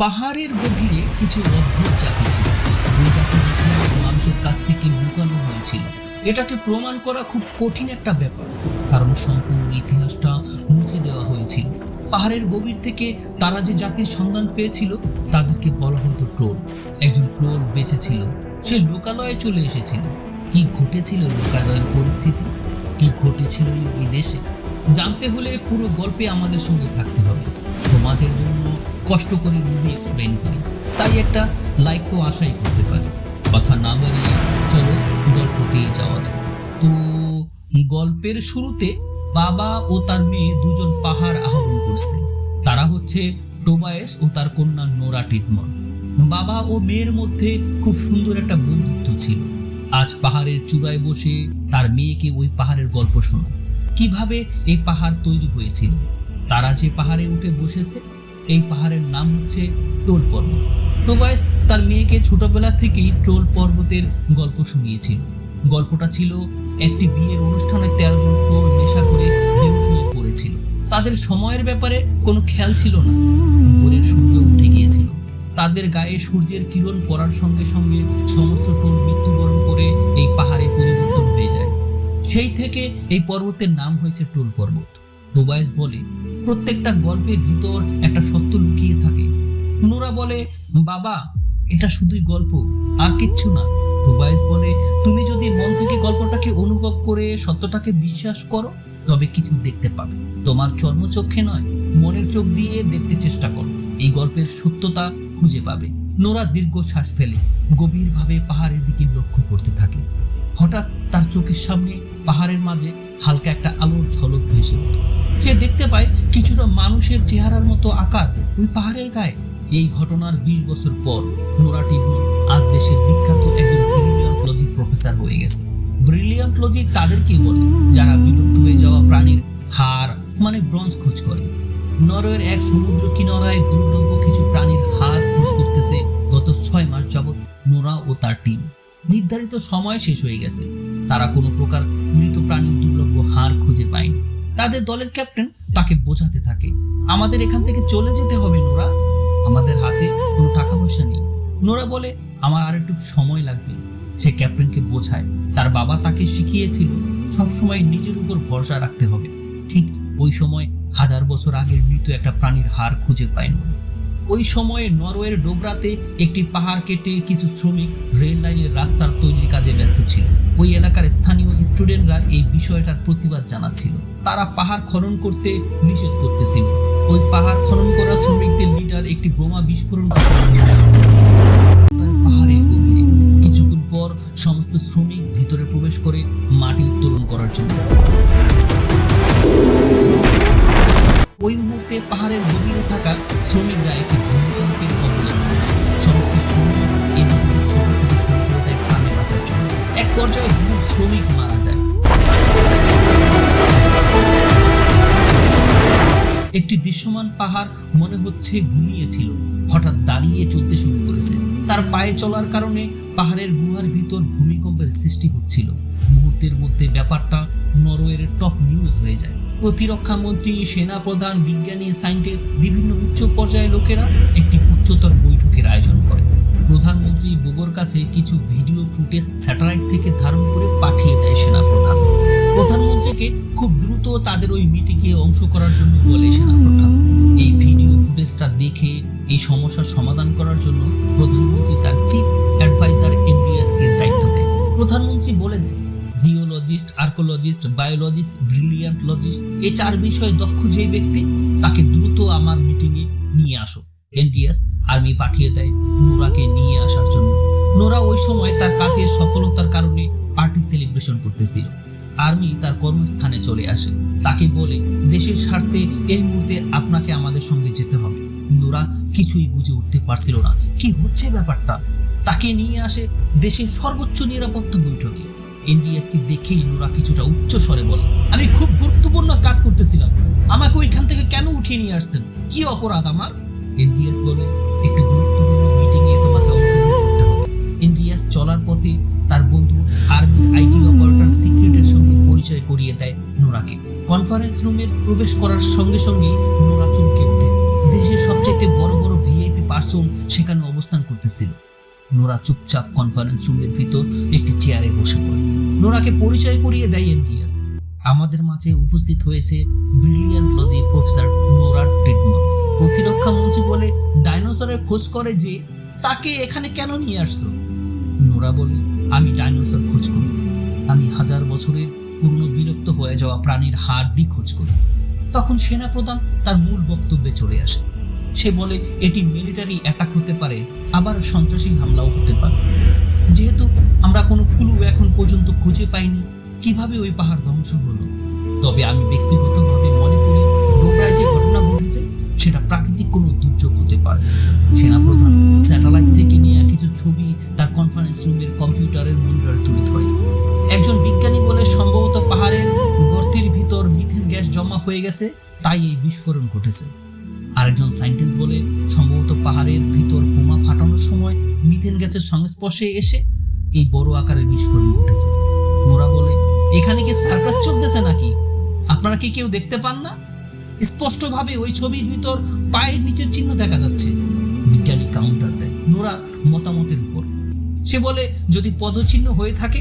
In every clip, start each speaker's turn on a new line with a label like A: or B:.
A: পাহাড়ের গভীরে কিছু অদ্ভুত জাতি ছিল। ওই জাতির ইতিহাস মানুষের কাছ থেকে লুকানো হয়েছিল। এটাকে প্রমাণ করা খুব কঠিন একটা ব্যাপার, কারণ সম্পূর্ণ ইতিহাসটা মুছে দেওয়া হয়েছিল। পাহাড়ের গভীর থেকে তারা যে জাতির সন্ধান পেয়েছিল তাদেরকে বলা হতো ট্রোল। একজন ট্রোল বেঁচে ছিল, সে লোকালয়ে চলে এসেছিল। কি ঘটেছিল লোকালয়ের পরিস্থিতি, কি ঘটেছিল ওই দেশে, জানতে হলে পুরো গল্পে আমাদের সঙ্গে থাকতে হবে। তোমাদের জন্য কষ্ট করে মুভি এক্সপ্লেইন করি, তাই একটা লাইক তো আশাই করতে পারি। কথা না বাড়িয়ে চলো গল্পতেই যাওয়া যায়। তো গল্পের শুরুতে বাবা ও তার মেয়ে দুজন পাহাড় আরোহণ করছে। তারা হচ্ছে টোবায়েস ও তার কন্যা নোরা টিটমন। বাবা ও মেয়ের মধ্যে খুব সুন্দর একটা বন্ধুত্ব ছিল। আজ পাহাড়ের চূড়ায় বসে তার মেয়েকে ওই পাহাড়ের গল্প শোনা, কিভাবে এই পাহাড় তৈরি হয়েছিল। তারা যে পাহাড়ে উঠে বসেছে, এই পাহাড়ের নাম হচ্ছে টোল পর্বত। টোবায়েস তার মেয়েকে ছোটবেলা থেকেই টোল পর্বতের গল্প শুনিয়েছিল। গল্পটা ছিল একটি বিয়ের অনুষ্ঠানে 13 জন টোল নেশা করে বেহুশ হয়ে পড়েছিল। তাদের সময়ের ব্যাপারে কোনো খেয়াল ছিল না। ভোরের সূর্য উঠে গিয়েছিল, তাদের গায়ে সূর্যের কিরণ পড়ার সঙ্গে সঙ্গে সমস্ত টোল মৃত্যুবরণ করে এই পাহাড়ে পরিবর্তন হয়ে যায়। সেই থেকে এই পর্বতের নাম হয়েছে টোল পর্বত। টোবায়েস বলে, প্রত্যেকটা গল্পের ভিতর একটা সত্য লুকিয়ে থাকে। নোরা বলে, বাবা এটা শুধুই গল্প, আর কিচ্ছু না। টোবায়েস বলে, তুমি যদি মন থেকে গল্পটাকে অনুভব করে সত্যটাকে বিশ্বাস করো, তবে কিছু দেখতে পাবে। তোমার চর্মচক্ষে নয়, মনের চোখ দিয়ে দেখতে চেষ্টা করো, এই গল্পের সত্যতা খুঁজে পাবে। নোরা দীর্ঘশ্বাস ফেলে গভীরভাবে পাহাড়ের দিকে লক্ষ্য করতে থাকে। হঠাৎ তার চোখের সামনে পাহাড়ের মাঝে হালকা একটা আলোর ঝলক ভেসে ওঠে। সে দেখতে পায় কিছুটা মানুষের চেহারার মতো আকার ওই পাহাড়ের গায়ে। এই ঘটনার 20 বছর পর নোরা টিটমন আজ দেশের বিখ্যাত একজন ব্রিলিয়ান্ট লজিক প্রফেসর হয়ে গেছে। ব্রিলিয়ান্ট লজিক তাদেরকেই বলে যারা বিলুপ্ত হয়ে যাওয়া প্রাণীর হাড় মানে ব্রঞ্জ খোঁজ করে। নরওয়ের এক সমুদ্র কিনারায় দুর্লভ কিছু প্রাণীর হাড় খোঁজ করতেছে গত 6 মাস যাবৎ নোরা ও তার টিম। নির্ধারিত সময় শেষ হয়ে গেছে, তারা কোনো প্রকার মৃত প্রাণীর দুর্লভ হাড় খুঁজে পায়নি। তাদের দলের ক্যাপ্টেন তাকে বোঝাতে থাকে, আমাদের এখান থেকে চলে যেতে হবে নোরা, আমাদের হাতে কোনো টাকা পয়সা নেই। নোরা বলে, আমার আর একটু সময় লাগবে। সে ক্যাপ্টেনকে বোঝায় তার বাবা তাকে শিখিয়েছিল সবসময় নিজের উপর ভরসা রাখতে হবে। ঠিক ওই সময় 1000 বছর আগের মৃত একটা প্রাণীর হাড় খুঁজে পায় না। ওই সময়ে নরওয়ের ডোবরাতে একটি পাহাড় কেটে কিছু শ্রমিক রেল লাইনের রাস্তার তৈরির কাজে ব্যস্ত ছিল। ওই এলাকার স্থানীয় স্টুডেন্টরা এই বিষয়টার প্রতিবাদ জানাচ্ছিল। তারা পাহাড় খনন করতে নিষেধ করতেছিল। ওই পাহাড় খনন করা শ্রমিকদের লিডার একটি বোমা বিস্ফোরণ পাহাড়ের গভীরে। কিছুক্ষণ পর সমস্ত শ্রমিক ভিতরে প্রবেশ করে মাটি উত্তোলন করার জন্য। ওই মুহূর্তে পাহাড়ের গভীরে থাকা শ্রমিকরা একটি ভূমিকম্পের কবলে পড়ে। সমস্ত শ্রমিক এদিকে ছোট ছোট সম্প্রদায় প্রাণে বাঁচার জন্য। এক পর্যায়ে বহু শ্রমিক মারা যায়। একটি দৃশ্যমান পাহাড় মনে হচ্ছে ঘুমিয়েছিল, হঠাৎ দাঁড়িয়ে চলতে শুরু করেছে। তার পায়ে চলার কারণে পাহাড়ের গুহার ভিতর ভূমিকম্পের সৃষ্টি হচ্ছিল। মুহূর্তের মধ্যে ব্যাপারটা নরওয়ের টপ নিউজ হয়ে যায়। প্রতিরক্ষা মন্ত্রী, সেনাপ্রধান, বিজ্ঞানী, সায়েন্টিস্ট, বিভিন্ন উচ্চ পর্যায়ের লোকেরা একটি উচ্চতর বৈঠকের আয়োজন করে। প্রধানমন্ত্রী বোগোর কাছে কিছু ভিডিও ফুটেজ স্যাটেলাইট থেকে ধারণ করে পাঠিয়ে দেয় সেনাপ্রধান। প্রধানমন্ত্রীকে খুব দ্রুত তাদের ওই মিটিংয়ে অংশ করার জন্য বলে সেনাপ্রধান। এই ভিডিও ফুটেজটা দেখে এই সমস্যার সমাধান করার জন্য প্রধানমন্ত্রী তার চিফ অ্যাডভাইজার NDS কে দায়িত্ব দেয়। প্রধানমন্ত্রী বলে দেয়, জিওলজিস্ট, আর্কোলজিস্ট, বায়োলজিস্ট, ব্রিলিয়ান্ট লজিস্ট, এই 4 বিষয়ে দক্ষ যে ব্যক্তি তাকে দ্রুত আমার মিটিংয়ে নিয়ে আসো। NDS আর্মি পাঠিয়ে দেয় নোরাকে নিয়ে আসার জন্য। নোরা ওই সময় তার কাজের সফলতার কারণে পার্টি সেলিব্রেশন করতেছিল। আর্মি তার কর্মস্থানে চলে আসে, তাকে বলে, দেশের স্বার্থে এই মুহূর্তে আপনাকে আমাদের সঙ্গে যেতে হবে। নোরা কিছুই বুঝে উঠতে পারছিল না কি হচ্ছে ব্যাপারটা। তাকে নিয়ে আসে দেশের সর্বোচ্চ নিরাপত্তা বৈঠকে। NDS কে দেখেই নোরা কিছুটা উচ্চ স্বরে বলে, আমি খুব গুরুত্বপূর্ণ কাজ করতেছিলাম, আমাকে ওইখান থেকে কেন উঠিয়ে নিয়ে আসছেন, কি অপরাধ আমার? NDS বলে, একটু গুরুত্বপূর্ণ মিটিং এ তোমাকে অংশগ্রহণ করতে হবে। NDS চলার পথে তার বন্ধু আর্মির IT অপারেটর সিক্রেটের সঙ্গে পরিচয় করিয়ে দেয় নোরাকে। কনফারেন্স রুমে প্রবেশ করার সঙ্গে সঙ্গে নোরা চমকে ওঠে। দেশের সবচেয়ে বড় বড় VIP পার্সন সেখানে অবস্থান করতেছিল। নোরা চুপচাপ কনফারেন্স রুমের ভিতর একটি চেয়ারে বসে পড়ে। নোরাকে পরিচয় করিয়ে দেয় এন্ড্রিয়াস। আমাদের মাঝে উপস্থিত হয়েছে ব্রিলিয়ান্ট লজি প্রফেসর নোরা ট্রিটমন। প্রতিরক্ষা মন্ত্রী বলে ডাইনোসরের খোঁজ করে যে তাকে এখানে কেন নিয়ে আসছো? নোরা বলে আমি ডাইনোসর খোঁজ করি, আমি 1000 বছরের পুরনো বিলুপ্ত হয়ে যাওয়া প্রাণীর হাড় খোঁজ করি। তখন সেনাপ্রধান তার মূল বক্তব্যে চলে আসে। সে বলে এটি মিলিটারি অ্যাটাক হতে পারে, আবার সন্ত্রাসী হামলাও হতে পারে। যেহেতু আমরা কোনো ক্লু এখন পর্যন্ত খুঁজে পাইনি কিভাবে ওই পাহাড় ধ্বংস হলো, তবে আমি ব্যক্তিগতভাবে মনে করি ডোবরায় যে ঘটনা ঘটেছে সেটা প্রাকৃতিক কোনো দুর্যোগ হতে পারে। সেনাপ্রধান স্যাটেলাইট থেকে নিয়ে কিছু ছবি তার কনফারেন্স রুমের কম্পিউটারের মনিটরে তুলে ধরে। একজন বিজ্ঞানী বলে সম্ভবত পাহাড়ের গর্তের ভিতর মিথেন গ্যাস জমা হয়ে গেছে, তাই এই বিস্ফোরণ ঘটেছে। আরেকজন সায়েন্টিস্ট বলে সম্ভবত পাহাড়ের ভিতর বোমা ফাটানোর সময় মিথেন গ্যাসের সংস্পর্শে এসে এই বড় আকারের বিস্ফোরণ ঘটেছে। নোরা বলে এখানে কি সার্কাস চলতেছে নাকি? আপনারা কি কেউ দেখতে পান না? স্পষ্টভাবে ওই ছবির ভিতর পায়ের নিচের চিহ্ন দেখা যাচ্ছে। বিজ্ঞানী কাউন্টার দেয় নোরা মতামতের উপর। সে বলে যদি পদচিহ্ন হয়ে থাকে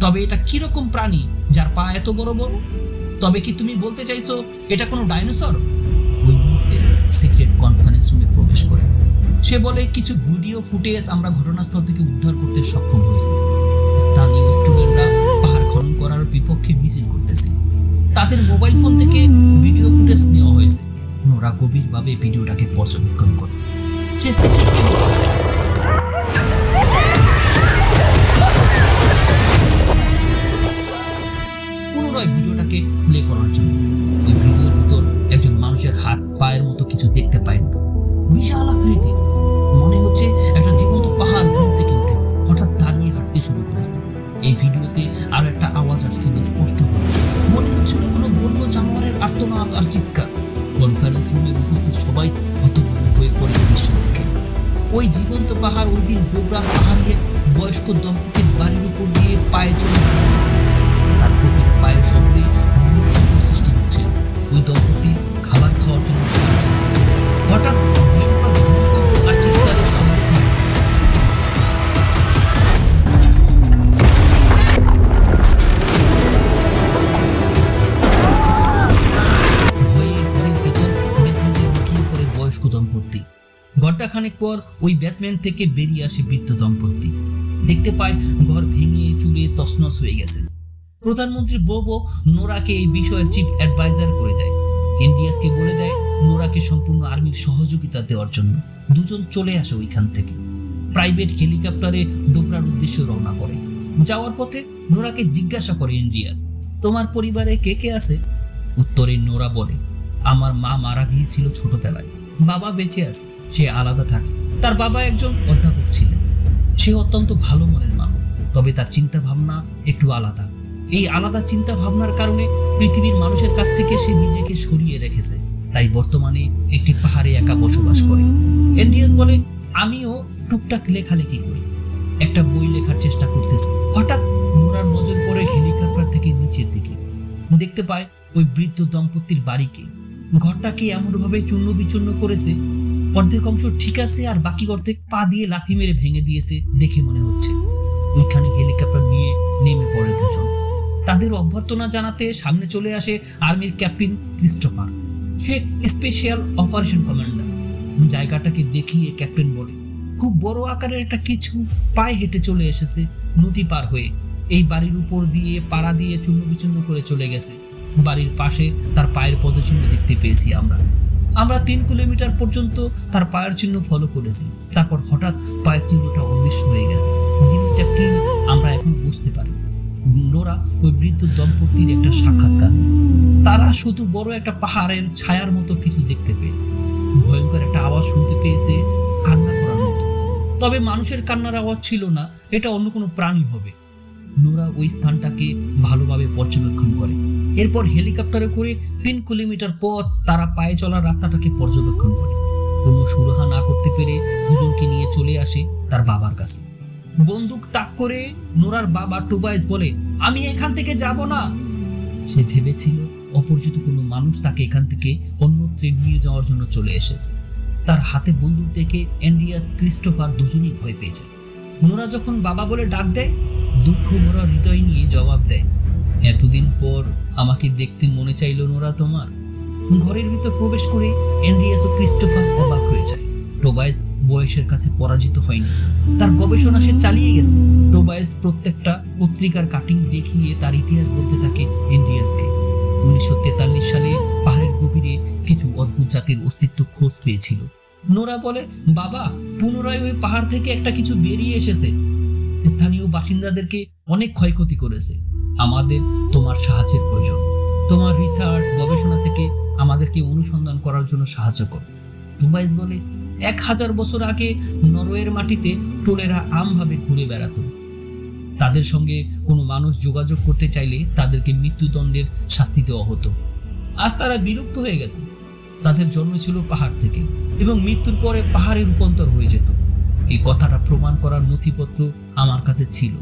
A: তবে এটা কিরকম প্রাণী যার পা এত বড় বড়? তবে কি তুমি বলতে চাইছো এটা কোনো ডাইনোসর? ওই মুহূর্তে সিক্রেট কনফারেন্স রুমে প্রবেশ করে। সে বলে কিছু ভিডিও ফুটেজ আমরা ঘটনাস্থল থেকে উদ্ধার করতে সক্ষম হয়েছি। স্থানীয় স্টুডেন্টরা পাহাড় খনন করার বিপক্ষে মিছিল করতেছে। তাদের মোবাইল ফোন থেকে ভিডিও ফুটেজ নেওয়া হয়েছে। নোরা গভীরভাবে ভিডিওটাকে পর্যবেক্ষণ করে। সে সিক্রেটকে বলে পুনরায় ভিডিওটাকে প্লে করার জন্য। ওই ভিডিওর ভিতর একজন মানুষের হাত পায়ের মতো কিছু দেখতে পায় না। বিশাল আকৃতির, মনে হচ্ছে একটা জীবন্ত পাহাড় ঘুম থেকে উঠে হঠাৎ দাঁড়িয়ে হাঁটতে শুরু করেছে। এই ভিডিওতে আরো একটা আওয়াজ আসছিল স্পষ্ট, মনে হচ্ছিল কোনো বন্য জানোয়ারের আর্তনাদ আর চিৎকার। কনফারেন্স রুমের উপস্থিত সবাই হতভম্ব হয়ে পড়ে দৃশ্য দেখে। ওই জীবন্ত পাহাড় ওই দিন ডোবরার পাহাড়িয়ে বয়স্ক দম্পতির বাড়ির উপর দিয়ে পায়ে চলে গিয়েছে। তার প্রতিটা পায়ের শব্দে সৃষ্টি হচ্ছে। ওই দম্পতি খাবার খাওয়ার জন্য বসেছে। হঠাৎ ভয়ঙ্কর ভূমিকম্প আর চিৎকারের শব্দ শুনে ভয়ে ঘরের ভেতর বেসমেন্টে লুকিয়ে পড়ে বয়স্ক দম্পতি। ঘন্টা খানেক পর ওই বেসমেন্ট থেকে বেরিয়ে আসে বৃদ্ধ দম্পতি। দেখতে পায় ঘর ভেঙে চুরে তছনছ হয়ে গেছে। প্রধানমন্ত্রী বোবো নোরাকে এই বিষয়ের চিফ অ্যাডভাইজার করে দেয়। এন্ড্রিয়াসকে বলে দেয় নোরাকে সম্পূর্ণ আর্মির সহযোগিতা দেওয়ার জন্য। দুজন চলে আসে ওইখান থেকে। প্রাইভেট হেলিকপ্টারে ডোবরার উদ্দেশ্যে রওনা করে। যাওয়ার পথে নোরাকে জিজ্ঞাসা করে এন্ড্রিয়াস, তোমার পরিবারে কে কে আছে? উত্তরে নোরা বলে, আমার মা মারা গিয়েছিল ছোটবেলায়, বাবা বেঁচে আছে, সে আলাদা থাকে। তার বাবা একজন অধ্যাপক ছিলেন। সে অত্যন্ত ভালো মনের মানুষ, তবে তার চিন্তা ভাবনা একটু আলাদা। এই আলাদা চিন্তা ভাবনার কারণে পৃথিবীর মানুষের কাছ থেকে সে নিজেকে সরিয়ে রেখেছে, তাই বর্তমানে একটি পাহাড়ে একা বসবাস করে। এন্ড্রিয়াস বলে, আমিও টুকটাক লেখালেখি করি, একটা বই লেখার চেষ্টা করতেছি। হঠাৎ নোরার নজর পড়ে হেলিকপ্টার থেকে নিচের দিকে। দেখতে পায় ওই বৃদ্ধ দম্পতির বাড়িকে। ঘরটাকে এমনভাবে চূর্ণ বিচূর্ণ করেছে, অর্ধেক অংশ ঠিক আছে আর বাকি অর্ধেক পা দিয়ে লাথি মেরে ভেঙে দিয়েছে দেখে মনে হচ্ছে। ওইখানে হেলিকপ্টার নিয়ে নেমে পড়ে দুজন। তাদের অভ্যর্থনা জানাতে সামনে চলে আসে আর্মির ক্যাপ্টেন ক্রিস্টোফার। সে স্পেশাল অপারেশন কমান্ডার। জায়গাটাকে দেখিয়ে ক্যাপ্টেন বলে, খুব বড় আকারের একটা কিছু পায়ে হেঁটে চলে এসেছে নদী পার হয়ে। এই বাড়ির উপর দিয়ে পাড়া দিয়ে চূর্ণ বিচূর্ণ করে চলে গেছে। বাড়ির পাশে তার পায়ের পদচিহ্ন দেখতে পেয়েছি আমরা 3 কিলোমিটার পর্যন্ত তার পায়ের চিহ্ন ফলো করেছি। তারপর হঠাৎ পায়ের চিহ্নটা অদৃশ্য হয়ে গেছে। জিনিসটা কি আমরা এখন বুঝতে পারি। নোরা ওই বৃদ্ধ দম্পতির একটা সাক্ষাৎকার। তারা শুধু বড় একটা পাহাড়ের ছায়ার মতো কিছু দেখতে পেয়েছে। ভয়ঙ্কর একটা আওয়াজ শুনতে পেয়েছে, কান্না করার মতো। তবে মানুষের কান্নার আওয়াজ ছিল না, এটা অন্য কোনো প্রাণী হবে। নোরা ওই স্থানটাকে ভালোভাবে পর্যবেক্ষণ করে। এরপর হেলিকপ্টারে করে 3 কিলোমিটার পথ তারা পায়ে চলার রাস্তাটাকে পর্যবেক্ষণ করে। কোনো সুরাহা না করতে পেরে দুজনকে নিয়ে চলে আসে তার বাবার কাছে। বন্দুক তাক করে নোরার বাবা টুবাইস বলে, আমি এখান থেকে যাব না। সে ভেবেছিল অপরিচিত কোনো মানুষ তাকে এখান থেকে অন্যত্র নিয়ে যাওয়ার জন্য চলে এসেছে। তার হাতে বন্দুক দেখে অ্যান্ড্রিয়াস, ক্রিস্টোফার দুজনেই ভয় পেয়ে যায়। নোরা যখন বাবা বলে ডাক দেয়, দুঃখ ভরা হৃদয় নিয়ে জবাব দেয়, এতদিন পর আমাকে দেখতে মনে চাইল নোরা তোমার। ঘরের ভিতর প্রবেশ করে অ্যান্ড্রিয়াস ও ক্রিস্টোফার অবাক হয়ে যায়। টোবায়াস বয়সের কাছে পরাজিত হয়নি, তার গবেষণা সে চালিয়ে গেছে। টোবায়াস প্রত্যেকটা পত্রিকার কাটিং দেখিয়ে তার ইতিহাস বলতে থাকে অ্যান্ড্রিয়াসকে। 1943 সালে পাহাড়ের গভীরে কিছু অদ্ভুত জাতির অস্তিত্ব খোঁজ পেয়েছিল। নোরা বলে, বাবা, পুনরায় ওই পাহাড় থেকে একটা কিছু বেরিয়ে এসেছে, স্থানীয় বাসিন্দাদেরকে অনেক ক্ষয়ক্ষতি করেছে। আমাদের তোমার সাহায্যের প্রয়োজন। তোমার রিসার্চ গবেষণা থেকে আমাদেরকে অনুসন্ধান করার জন্য সাহায্য করো। টোবায়াস বলে, 1000 বছর আগে নরওয়ের মাটিতে টোলেরা আমভাবে ঘুরে বেড়াতো। তাদের সঙ্গে কোনো মানুষ যোগাযোগ করতে চাইলে তাদেরকে মৃত্যুদণ্ডের শাস্তি দেওয়া হতো। আজ তারা বিলুপ্ত হয়ে গেছে। তাদের জন্ম ছিল পাহাড় থেকে এবং মৃত্যুর পরে পাহাড়ে রূপান্তর হয়ে যেত। এই কথাটা প্রমাণ করার নথিপত্র আমার কাছে ছিল।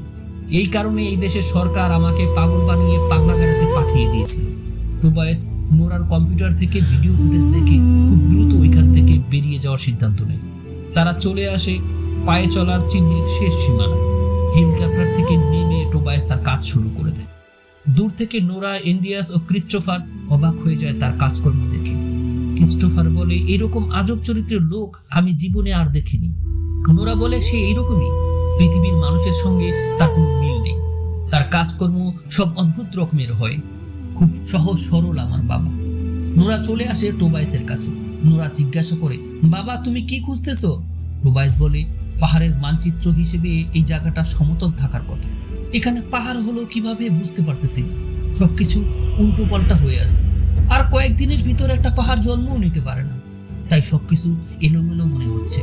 A: এই কারণে এই দেশের সরকার আমাকে পাগল বানিয়ে পাগলাগাড়াতে পাঠিয়ে দিয়েছিল। টোবায়াস নোরার কম্পিউটার থেকে ভিডিও ফুটেজ দেখে খুব দ্রুত ওইখান থেকে বেরিয়ে যাওয়ার সিদ্ধান্ত নেয়। তারা চলে আসে পায়ে চলার চিহ্নের শেষ সীমানায়। হেলিকপ্টার থেকে নেমে টোবায়াস তার কাজ শুরু করে দেয়। দূর থেকে নোরা, অ্যান্ড্রিয়াস ও ক্রিস্টোফার অবাক হয়ে যায় তার কাজকর্ম দেখে। ক্রিস্টোফার বলে, এরকম আজব চরিত্রের লোক আমি জীবনে আর দেখিনি। নোরা বলে, সে এইরকমই, পৃথিবীর মানুষের সঙ্গে তার কোনো মিল নেই। তার কাজকর্ম সব অদ্ভুত রকমের হয়, খুব সহজ সরল আমার বাবা। নোরা চলে আসে টোবায়াসের কাছে। নোরা জিজ্ঞাসা করে, বাবা, তুমি কি খুঁজতেছো? টোবায়াস বলে, পাহাড়ের মানচিত্র হিসেবে এই জায়গাটা সমতল থাকার কথা। এখানে পাহাড় হলো কিভাবে বুঝতে পারতেছি না, সবকিছু উল্টো পাল্টা হয়ে আছে। আর কয়েকদিনের ভিতর একটা পাহাড় জন্মও নিতে পারে না, তাই সবকিছু এলোমেলো মনে হচ্ছে।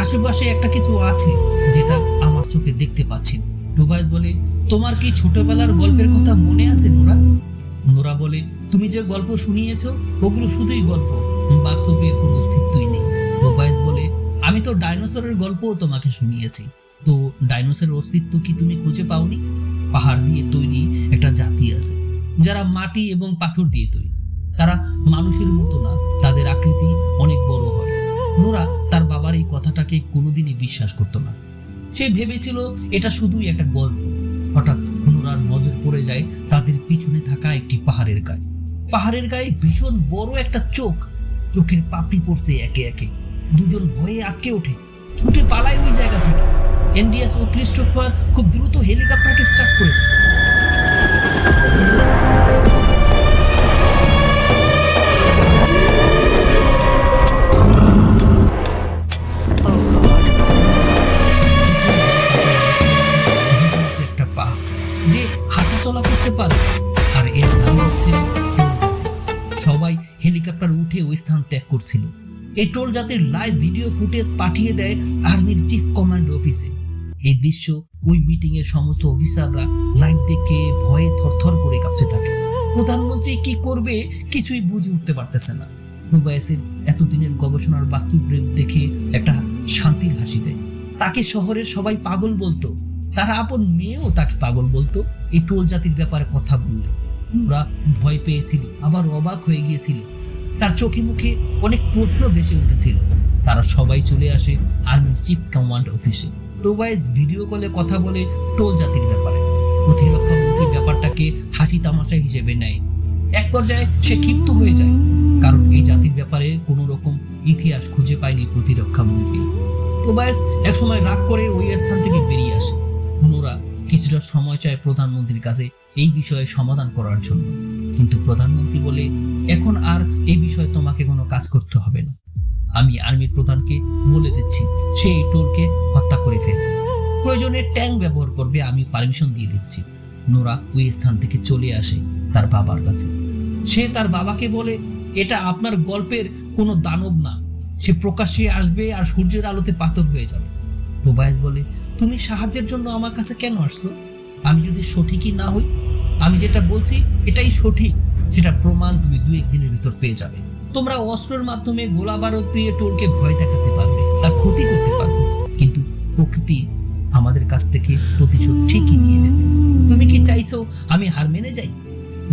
A: আশেপাশে একটা কিছু আছে যেটা আমার চোখে দেখতে পাচ্ছি না। টোবায়াস বলে, তোমার কি ছোটবেলার গল্পের কথা মনে আছে নোরা? নোরা বলে, তুমি যে গল্প শুনিয়েছো ওগুলো শুধুই গল্প, বাস্তবের কোনো অস্তিত্বই নেই। টোবায়াস বলে, আমি তো ডাইনোসরের গল্পও তোমাকে শুনিয়েছি, তো ডাইনোসরের অস্তিত্ব কি তুমি খুঁজে পাওনি? পাহাড় দিয়ে তৈরি একটা জাতি আছে যারা মাটি এবং পাথর দিয়ে তৈরি। তারা মানুষের মতো না, তাদের আকৃতি অনেক বড় হয়। নোরা তার বাবার এই কথাটাকে কোনোদিনই বিশ্বাস করতো না। সে ভেবেছিল এটা শুধুই একটা গল্প। হঠাৎ নোরার নজর পড়ে যায় তাদের পিছনে থাকা একটি পাহাড়ের গায়ে। পাহাড়ের গায়ে ভীষণ বড় একটা চোখ, চোখের পাপড়ি পড়ছে একে একে। দুজন ভয়ে আটকে ওঠে, ছুটে পালায় ওই জায়গা থেকে। অ্যান্ড্রিয়াস ও ক্রিস্টোফার খুব দ্রুত হেলিকপ্টারকে স্টার্ট করে দেয়। একটা পা যে হাঁটা চলা করতে পারে, আর এর নাম হচ্ছে সবাই হেলিকপ্টার উঠে ওই স্থান ত্যাগ করছিল। এই টোল জাতির লাইভ ভিডিও ফুটেজ পাঠিয়ে দেয় আর্মির চিফ কমান্ড অফিসে। এই দৃশ্য ওই মিটিং এর সমস্ত অফিসাররা লাইভ দেখে ভয়ে থরথর করে কাঁপতে থাকে। প্রধানমন্ত্রী কি করবে কিছুই বুঝে উঠতে পারতেছে না। টোবায়াসের এতদিনের গবেষণার বাস্তব রূপ দেখে একটা শান্তির হাসি দেয়। তাকে শহরের সবাই পাগল বলতো, তারা আপন মেয়েও তাকে পাগল বলতো এই টোল জাতির ব্যাপারে কথা বললে। ওরা ভয় পেয়েছিল, আবার অবাক হয়ে গিয়েছিল। তার চোখে মুখে অনেক প্রশ্ন ভেসে উঠেছিল। তারা সবাই চলে আসে আর্মির চিফ কমান্ড অফিসে। টোবায়াস ভিডিও কলে কথা বলে টোল জাতির ব্যাপারে। প্রতিরক্ষা মন্ত্রী ব্যাপারটাকে হাসি তামাশা হিসেবে নেয়। এক পর্যায়ে সে ক্ষিপ্ত হয়ে যায়, কারণ এই জাতির ব্যাপারে কোনো রকম ইতিহাস খুঁজে পায়নি প্রতিরক্ষা মন্ত্রী। টোবায়াস একসময় রাগ করে ওই স্থান থেকে বেরিয়ে আসে। নোরা কিছুটা সময় চায় প্রধানমন্ত্রীর কাছে এই বিষয়ে সমাধান করার জন্য, কিন্তু প্রধানমন্ত্রী বলে, এখন আর এই বিষয়ে তোমাকে কোনো কাজ করতে হবে না। আমি আর্মির প্রধানকে বলে দিচ্ছি সে এই টোলকে হত্যা করে ফেলবে, প্রয়োজনে ট্যাঙ্ক ব্যবহার করবে, আমি পারমিশন দিয়ে দিচ্ছি। নোরা ওই স্থান থেকে চলে আসে তার বাবার কাছে। সে তার বাবাকে বলে, এটা আপনার গল্পের কোনো দানব না, সে প্রকাশ্যে আসবে আর সূর্যের আলোতে পাথর হয়ে যাবে। টোবায়াস বলে, তুমি সাহায্যের জন্য আমার কাছে কেন আসছো? আমি যদি সঠিকই না হই, আমি যেটা বলছি এটাই সঠিক, সেটা প্রমাণ তুমি 2-1 দিনের ভিতর পেয়ে যাবে। তোমরা অস্ত্রের মাধ্যমে গোলা বারুদ দিয়ে টোলকে ভয় দেখাতে পারবে, তার ক্ষতি করতে পারবে, কিন্তু প্রকৃতি আমাদের কাছ থেকে প্রতিশোধ ঠিকই নিয়ে নেবে। তুমি কি চাইছো আমি হার মেনে যাই?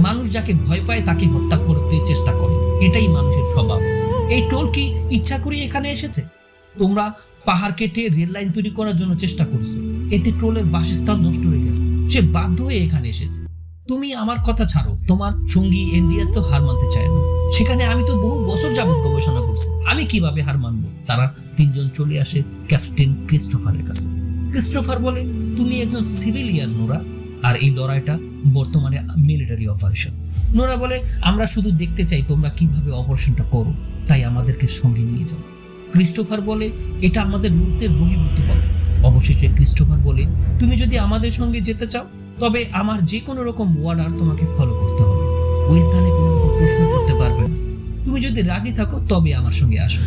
A: মানুষ যাকে ভয় পায় তাকে হত্যা করতে চেষ্টা করে, এটাই মানুষের স্বভাব। এই ট্রোল কি ইচ্ছা করে এখানে এসেছে? তোমরা পাহাড় কেটে রেল লাইন তৈরি করার জন্য চেষ্টা করছো, এতে ট্রোলের বাসস্থান নষ্ট হয়ে গেছে, সে বাধ্য হয়ে এখানে এসেছে। তুমি আমার কথা ছাড়ো, তোমার সঙ্গী এন্ড্রিয়াস তো হার মানতে চায় না, সেখানে আমি তো বহু বছর যাবত গবেষণা করছি, আমি কিভাবে হার মানবো? তারা তিনজন চলে আসে ক্যাপ্টেন ক্রিস্টোফারের কাছে। ক্রিস্টোফার বলে, তুমি একজন সিভিলিয়ান নোরা, আর এই লড়াইটা বর্তমানে মিলিটারি অপারেশন। নোরা বলে, আমরা শুধু দেখতে চাই তোমরা কিভাবে অপারেশনটা করো, তাই আমাদেরকে সঙ্গে নিয়ে যাও। ক্রিস্টোফার বলে, এটা আমাদের রুলসের বহির্ভূত হবে। অবশেষে ক্রিস্টোফার বলে, তুমি যদি আমাদের সঙ্গে যেতে চাও তবে আমার যে কোনো রকম ওয়ার্ডার তোমাকে ফলো করতে হবে, ওই স্থানে কোনো রকম প্রশ্ন করতে পারবে না। তুমি যদি রাজি থাকো তবে আমার সঙ্গে আসো।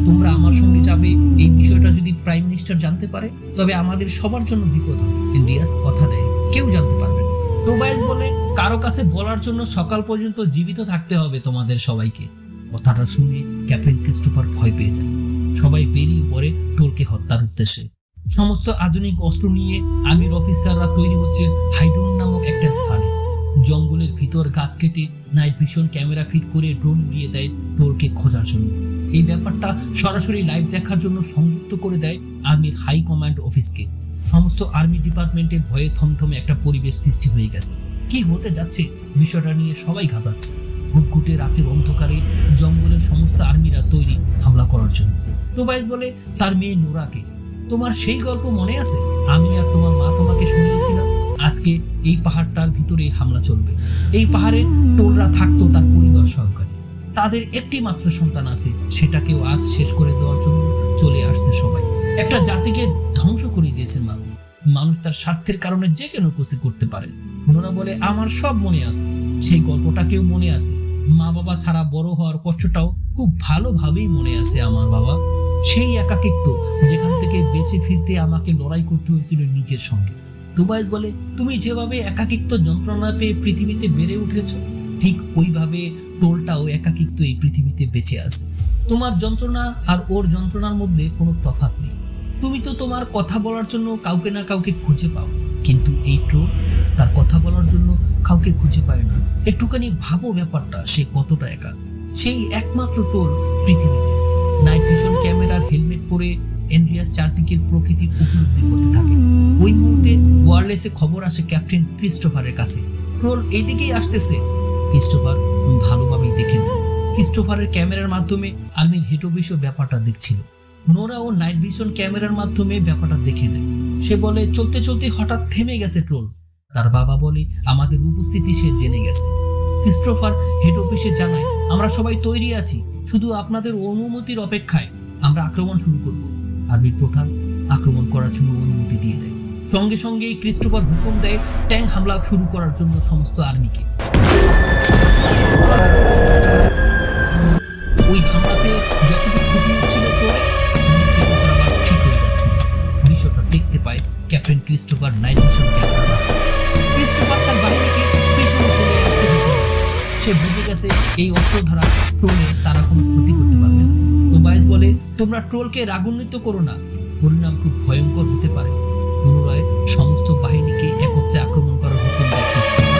A: তোমরা আমার সঙ্গে যাবে, এই বিষয়টা যদি প্রাইম মিনিস্টার জানতে পারে তবে আমাদের সবার জন্য বিপদ হবে। এন্ড্রিয়াস কথা দেয়, কেউ জানতে পারবে না। টোবায়াস বলে, কারো কাছে বলার জন্য সকাল পর্যন্ত জীবিত থাকতে হবে তোমাদের সবাইকে। কথাটা শুনে ক্যাপ্টেন ক্রিস্টোফার ভয় পেয়ে যায়। সবাই বেরিয়ে পড়ে টোলকে হত্যার উদ্দেশ্যে। সমস্ত আধুনিক অস্ত্র নিয়ে আর্মির অফিসাররা তৈরি হচ্ছে হাইড্রোন নামক একটা স্থানে। জঙ্গলের ভিতর গাছ কেটে নাইট ভিশন ক্যামেরা ফিট করে ড্রোন উড়িয়ে দেয় টোলকে খোঁজার জন্য। এই ব্যাপারটা সরাসরি লাইভ দেখার জন্য সংযুক্ত করে দেয় আর্মির হাই কমান্ড অফিসকে। সমস্ত আর্মি ডিপার্টমেন্টে ভয়ে থমথমে একটা পরিবেশ সৃষ্টি হয়ে গেছে। কি হতে যাচ্ছে বিষয়টা নিয়ে সবাই ঘাবড়াচ্ছে। ঘুটঘুটে রাতের অন্ধকারে জঙ্গলের সমস্ত আর্মিরা তৈরি হামলা করার জন্য। টোবায়াস বলে, তার মেয়ে নোরাকে, তোমার সেই গল্প মনে আছে? আমি আর তোমার মা তোমাকে শুনিয়েছিলাম। আজকে এই পাহাড়টার ভিতরে হামলা চলবে। এই পাহাড়ে টোলরা থাকতো তার পরিবার সহকারে। তাদের একটি মাত্র সন্তান আছে, সেটাকেও আজ শেষ করে দেওয়ার জন্য চলে আসছে সবাই। একটা জাতিকে ধ্বংস করে দিয়েছে মানুষ তার স্বার্থের কারণে যে কেন কিছু করতে পারে। নোরা বলে, আমার সব মনে আছে, সেই গল্পটাকেও মনে আছে। মা বাবা ছাড়া বড় হওয়ার কষ্টটাও খুব ভালোভাবেই মনে আছে আমার বাবা। সেই একাকিত্ব যেখান থেকে বেঁচে ফিরতে আমাকে লড়াই করতে হয়েছিল নিজের সঙ্গে। টোবায়াস বলে, তুমি যেভাবে একাকিত্ব যন্ত্রণা পেয়ে পৃথিবীতে বেড়ে উঠেছ, ঠিক ওইভাবে টোলটাও একাকিত্ব এই পৃথিবীতে বেঁচে আছে। তোমার যন্ত্রণা আর ওর যন্ত্রণার মধ্যে কোনো তফাৎ নেই। তুমি তো তোমার কথা বলার জন্য কাউকে না কাউকে খুঁজে পাও, কিন্তু এই টোল তার কথা বলার জন্য কাউকে খুঁজে পায় না। একটুখানি ভাবো ব্যাপারটা, সে কতটা একা। সেই একমাত্র টোল পৃথিবীতে। নাইট ভিশন ক্যামেরার হেলমেট পরে এন্ড্রিয়াস চারদিকের প্রকৃতি উপলব্ধি করতে থাকে। ওই মুহূর্তে ওয়্যারলেসে খবর আসে ক্যাপ্টেন ক্রিস্টোফারের কাছে, ট্রোল এইদিকেই আসতেছে। ক্রিস্টোফার ভালোভাবেই দেখে নেয়। ক্রিস্টোফারের ক্যামেরার মাধ্যমে আর্মির হেড অফিসও ব্যাপারটা দেখছিল। নোরা ও নাইট ভিশন ক্যামেরার মাধ্যমে ব্যাপারটা দেখে নেয়। সে বলে, চলতে চলতে হঠাৎ থেমে গেছে ট্রোল। তার বাবা বলে, আমাদের উপস্থিতি সে জেনে গেছে। ক্রিস্টোফার হেড অফিসে জানায়, আমরা সবাই তৈরি আছি, শুধু আপনাদের অনুমতির অপেক্ষায়। আমরা আক্রমণ শুরু করব। আর্মির প্রধান আক্রমণ করার জন্য অনুমতি দিয়ে দেয়। সঙ্গে সঙ্গে ক্রিস্টোফার হুকুম দেয় ট্যাঙ্ক হামলা শুরু করার জন্য সমস্ত আর্মিকে। ওই হামলাতে যতটুকু ক্ষতি হচ্ছিল ঠিক হয়ে যাচ্ছে। বিষয়টা দেখতে পায় ক্যাপ্টেন ক্রিস্টোফার নাইট ভিশন ক্যামেরার মাধ্যমে। ক্রিস্টোফার তার বাহিনীকে পেছনে চলে আসতে হুকুম। সে বুঝে গেছে এই অস্ত্রধারা ট্রোলে তারা কোনো ক্ষতি করতে পারবে না। টোবায়াস বলে, তোমরা ট্রোলকে রাগান্বিত করো না, পরিণাম খুব ভয়ঙ্কর হতে পারে। পুনরায় সমস্ত বাহিনীকে একত্রে আক্রমণ করার হুকুম দেয় ক্রিস্টোফার।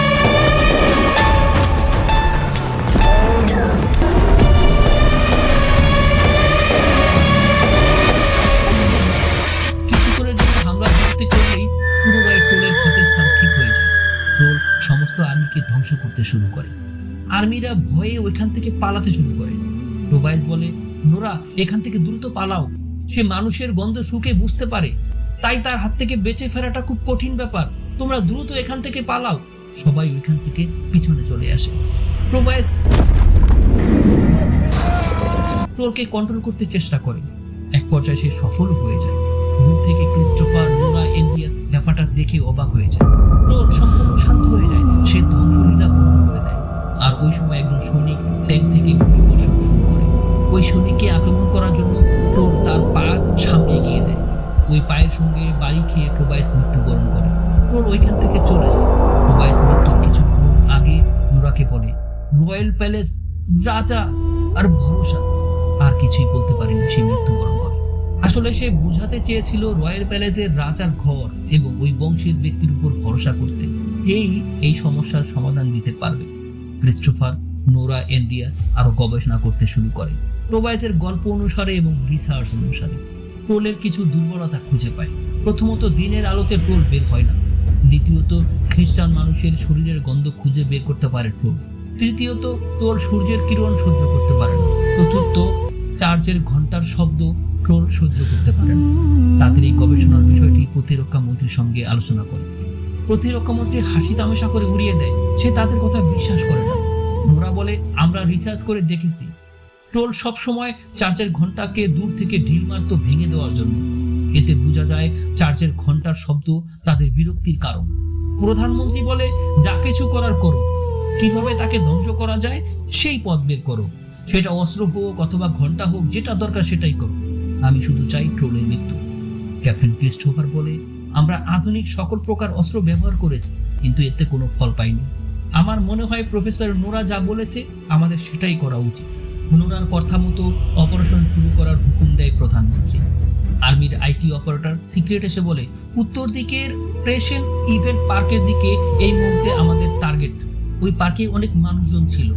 A: কিছুক্ষণের জন্য হামলা করতে করলেই পুনরায় ট্রোলের ক্ষতস্থান ঠিক হয়ে যায়। ট্রোল সমস্ত আর্মিকে ধ্বংস করতে শুরু করে। আর্মিরা ভয়ে ওইখান থেকে পালাতে শুরু করে। টোবায়াস বলে, নোরা এখান থেকে দ্রুত পালাও। সে মানুষের গন্ধ শুকে বুঝতে পারে, তাই তার হাত থেকে বেঁচে ফেরাটা খুব কঠিন ব্যাপার। তোমরা দ্রুত এখান থেকে পালাও। সবাই ওইখান থেকে পিছনে চলে আসে। টোবায়াস ট্রোলকে কন্ট্রোল করতে চেষ্টা করে। এক পর্যায়ে সে সফল হয়ে যায়। দূর থেকে ক্রিস্টোফার, নোরা, এন্ড্রিয়াস ব্যাপারটা দেখে অবাক হয়ে যায়। ট্রোল সম্পূর্ণ শান্ত হয়ে যায়। সে ধ্বংসলীলা বন্ধ করে দেয়। আর ওই সময় একজন সৈনিক ট্যাঙ্ক থেকে গুলি বর্ষণ শুরু করে। ওই সৈনিককে আক্রমণ করার জন্য ট্রোল তার পা সামনে এগিয়ে দেয়। ওই পায়ের সঙ্গে বাড়ি খেয়ে টোবায়াস মৃত্যুবরণ করে। ট্রোল ওইখান থেকে চলে যায়। টোবায়াস মৃত্যুর কিছুক্ষণ আগে নোরাকে বলে, রয়্যাল প্যালেস, রাজা আর ভরসা। আর কিছুই বলতে পারেনি, সে মৃত্যুবরণ করে। আসলে সে বুঝাতে চেয়েছিল রয়্যাল প্যালেসের রাজার ঘর এবং ওই বংশের ব্যক্তির উপর ভরসা করতে। এই সমস্যার সমাধান দিতে পারবে। ক্রিস্টোফার, নোরা, এন্ড্রিয়াস আরো গবেষণা করতে শুরু করে। টোবাইসের গল্প অনুসারে এবং রিসার্চ অনুসারে ট্রোলের কিছু দুর্বলতা খুঁজে পায়। প্রথমত, দিনের আলোতে ট্রোল বের হয় না। দ্বিতীয়ত, খ্রিস্টান মানুষের শরীরের গন্ধ খুঁজে বের করতে পারে ট্রোল। তৃতীয়ত, ট্রোল সূর্যের কিরণ সহ্য করতে পারে না। চতুর্থ, চার্চের ঘন্টার শব্দ ট্রোল সহ্য করতে পারে না। তাদের এই গবেষণার বিষয়টি প্রতিরক্ষা মন্ত্রীর সঙ্গে আলোচনা করে। প্রতিরক্ষা মন্ত্রী হাসি তামাশা করে উড়িয়ে দেয়, সে তাদের কথা বিশ্বাস করে না। নোরা বলে, আমরা রিসার্চ করে দেখেছি, ট্রোল সবসময় চার্চের ঘন্টাকে দূর থেকে ঢিল মারত ভেঙে দেওয়ার জন্য। এতে বোঝা যায় চার্চের ঘন্টার শব্দ তাদের বিরক্তির কারণ। প্রধানমন্ত্রী বলে, যা কিছু করার করো, কিভাবে তাকে ধ্বংস করা যায় সেই পথ বের করো। সেটা অস্ত্র হোক অথবা ঘন্টা হোক, যেটা দরকার সেটাই করো। আমি শুধু চাই ট্রোলের মৃত্যু। ক্যাপ্টেন ক্রিস্টোফার বলে, আমরা আধুনিক সকল প্রকার অস্ত্র ব্যবহার করেছি, কিন্তু এতে কোনো ফল পাইনি। আমার মনে হয় প্রফেসর নোরা যা বলেছে আমাদের সেটাই করা উচিত। নোরার কথা মতো অপারেশন শুরু করার হুকুম দেয় প্রধানমন্ত্রী। আর্মির আইটি অপারেটর সিক্রেট এসে বলে, উত্তর দিকের প্রেসেন্ট ইভেন্ট পার্কের দিকে এই মুহূর্তে আমাদের টার্গেট। ওই পার্কে অনেক মানুষজন ছিল।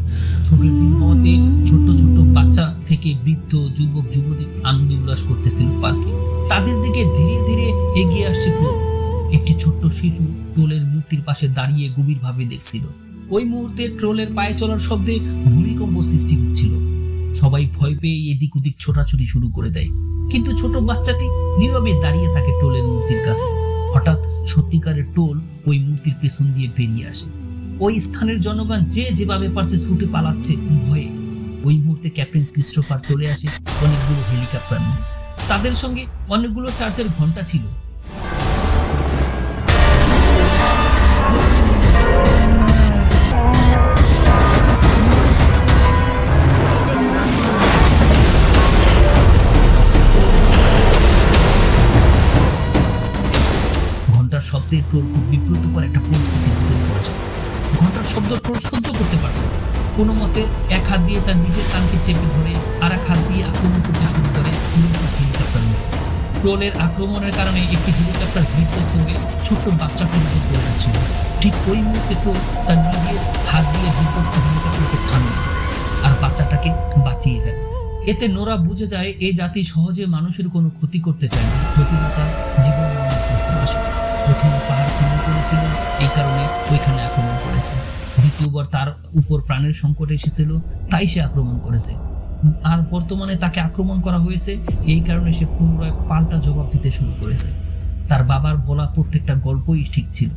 A: ছুটির দিন হওয়াতে ছোট্ট ছোট্ট বাচ্চা থেকে বৃদ্ধ, যুবক যুবতী আনন্দ উল্লাস করতেছিল পার্কে। তাদের দিকে ধীরে ধীরে এগিয়ে আসছে ট্রোল। একটি ছোট্ট শিশু ট্রোলের মূর্তির পাশে দাঁড়িয়ে গভীরভাবে দেখছিল। ওই মুহূর্তে ট্রোলের পায়ে চলার শব্দে ভূমিকম্প সৃষ্টি হচ্ছিল। সবাই ভয় পেয়ে এদিক ওদিক ছোটাছুটি শুরু করে দেয়, কিন্তু ছোট বাচ্চাটি নীরবে দাঁড়িয়ে থাকে ট্রোলের মূর্তির কাছে। হঠাৎ সত্যিকারের ট্রোল ওই মূর্তির পেছন দিয়ে বেরিয়ে আসে। ওই স্থানের জনগণ যে যেভাবে পারছে ছুটে পালাচ্ছে ভয়ে। ওই মুহূর্তে ক্যাপ্টেন ক্রিস্টোফার চলে আসে অনেকগুলো হেলিকপ্টার নিয়ে। তাদের সঙ্গে অনেকগুলো চার্চের ঘন্টা ছিল। ঘন্টার শব্দে ট্রোল খুব বিব্রতকর একটা পরিস্থিতির ভিতরে পড়েছে। ঘন্টার শব্দ ট্রোল সহ্য করতে পারছে। কোনো মতে এক হাত দিয়ে তার নিজের কানকে চেপে ধরে আর এক হাত দিয়ে আক্রমণ করতে শুরু করে হেলিকপ্টার নিয়ে। ট্রোলের আক্রমণের কারণে একটি হেলিকপ্টার বিধ্বস্ত হয়ে ছোট্ট বাচ্চাটির উপর পড়ে যাচ্ছিল। ঠিক ওই মুহূর্তে ট্রোল তার নিজের হাত দিয়ে বিধ্বস্ত হেলিকপ্টারকে থামিয়ে দেয় আর বাচ্চাটাকে বাঁচিয়ে ফেলে। এতে নোরা বুঝে যায় এই জাতি সহজে মানুষের কোনো ক্ষতি করতে চায় না, জটিলতা জীবন মরণের প্রশ্ন আসে। প্রথমে পাহাড় খনন করেছিল, এই কারণে ওইখানে আক্রমণ করেছে। দ্বিতীয়বার তার উপর প্রাণের সংকট এসেছিল, তাই সে আক্রমণ করেছে। আর বর্তমানে তাকে আক্রমণ করা হয়েছে, এই কারণে সে পুনরায় পাল্টা জবাব দিতে শুরু করেছে। তার বাবার বলা প্রত্যেকটা গল্পই ঠিক ছিল।